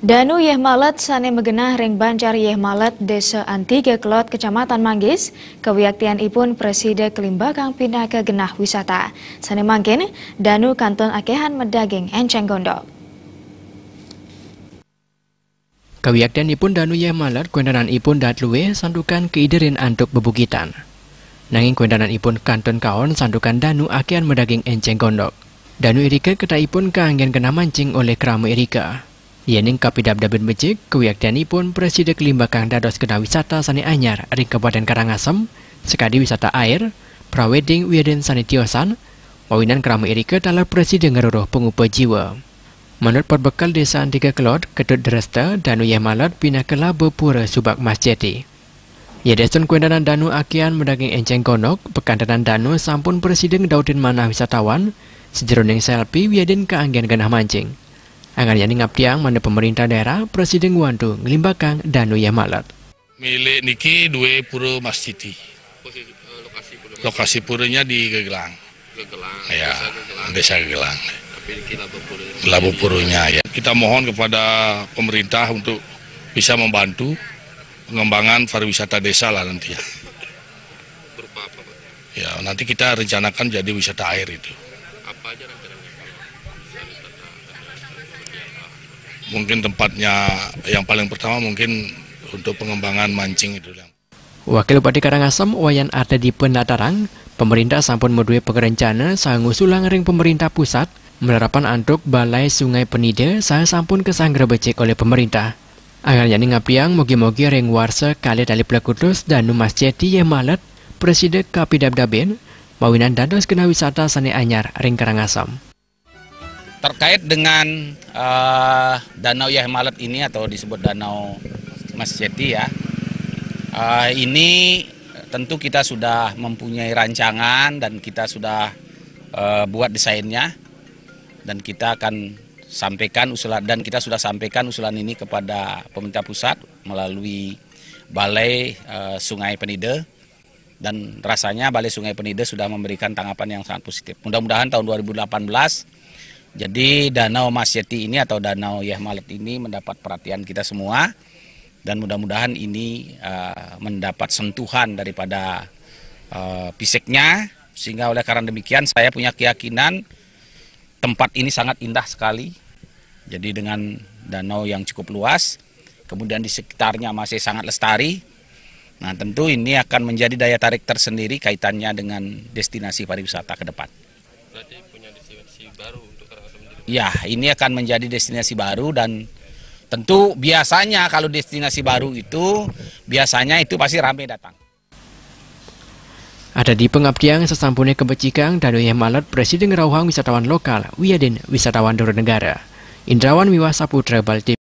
Danu Yeh Malet sane megenah ring Banjar Yeh Malet Desa Antiga Kelot Kecamatan Manggis kewiaktian ipun Presiden Kelimbakang pindah ke genah wisata. Sane mangkin Danu kanton akehan medaging enceng gondok. Kewiaktian ipun Danu Yeh Malet kuendanan ipun datluwe sandukan keiderin antuk bebukitan. Nanging kuendanan ipun kanton kaon sandukan Danu akehan medaging enceng gondok. Danu irika ketaipun keanggen kena mancing oleh keramu irika. Yening kapidab-dabin becik, kewiaktianipun Presiden Kelimbakang dados kena wisata sani anyar ring Kabupaten Karangasem, sekadi wisata air, prawedding wiaden sani tiosan, wawinan keramu irika dalam Presiden ngeruruh pengupa jiwa. Menurut perbekal Desa Antiga Kelot, Ketut Dresta, Danu Yeh Malet pindah ke Labo Pura Subak Mas Jeti. Ya desun kuendanan Danu akian medaging enceng gondok, pekandanan Danu sampun Presiden daudin manah wisatawan, sejeroning selfie wiaden keanggen genah mancing. Angan yani ngaptiang mana pemerintah daerah Presiden Ngwantu Ngelimbakang Danu Yeh Malet. Milik niki dua pura masjid. Lokasi puranya di Gegelang. Ya, Desa Gegelang. Labo puranya ya. Kita mohon kepada pemerintah untuk bisa membantu pengembangan pariwisata desa lah nanti ya. Berupa apa, Pak? Ya, nanti kita rencanakan jadi wisata air itu. Apa aja rencananya? Mungkin tempatnya yang paling pertama mungkin untuk pengembangan mancing itu. Wakil Bupati Karangasem Wayan Artedi Penatarang, pemerintah sampun medue pengerencana saha ngusulang ring pemerintah pusat menerapan antuk Balai Sungai Penida saha sampun kesanggra becek oleh pemerintah. Angan yani ngapiang mogi-mogi ring warsa kali tali Plekutus Danu Mas Jeti Yeh Malet, Presiden kapidab-dabin, mawinan dados kena wisata sani anyar ring Karangasem. Terkait dengan Danau Yeh Malet ini atau disebut Danau Mas Jeti ya, ini tentu kita sudah mempunyai rancangan dan kita sudah buat desainnya dan kita akan sampaikan usulan dan kita sudah sampaikan usulan ini kepada pemerintah pusat melalui Balai Sungai Penida dan rasanya Balai Sungai Penida sudah memberikan tanggapan yang sangat positif. Mudah-mudahan tahun 2018 jadi Danau Mas Jeti ini atau Danau Yeh Malet ini mendapat perhatian kita semua dan mudah-mudahan ini mendapat sentuhan daripada piseknya sehingga oleh karena demikian saya punya keyakinan tempat ini sangat indah sekali. Jadi dengan danau yang cukup luas, kemudian di sekitarnya masih sangat lestari. Nah tentu ini akan menjadi daya tarik tersendiri kaitannya dengan destinasi pariwisata ke depan. Berarti punya destinasi baru untuk Karangasem sendiri? Ya, ini akan menjadi destinasi baru dan tentu biasanya kalau destinasi baru itu biasanya itu pasti ramai datang. Ada di pengabdian sesampune kebecikang Danu Yeh Malet Presiden ngerawang wisatawan lokal wiaden wisatawan negara. Indrawan Wiwah Saputra Balti.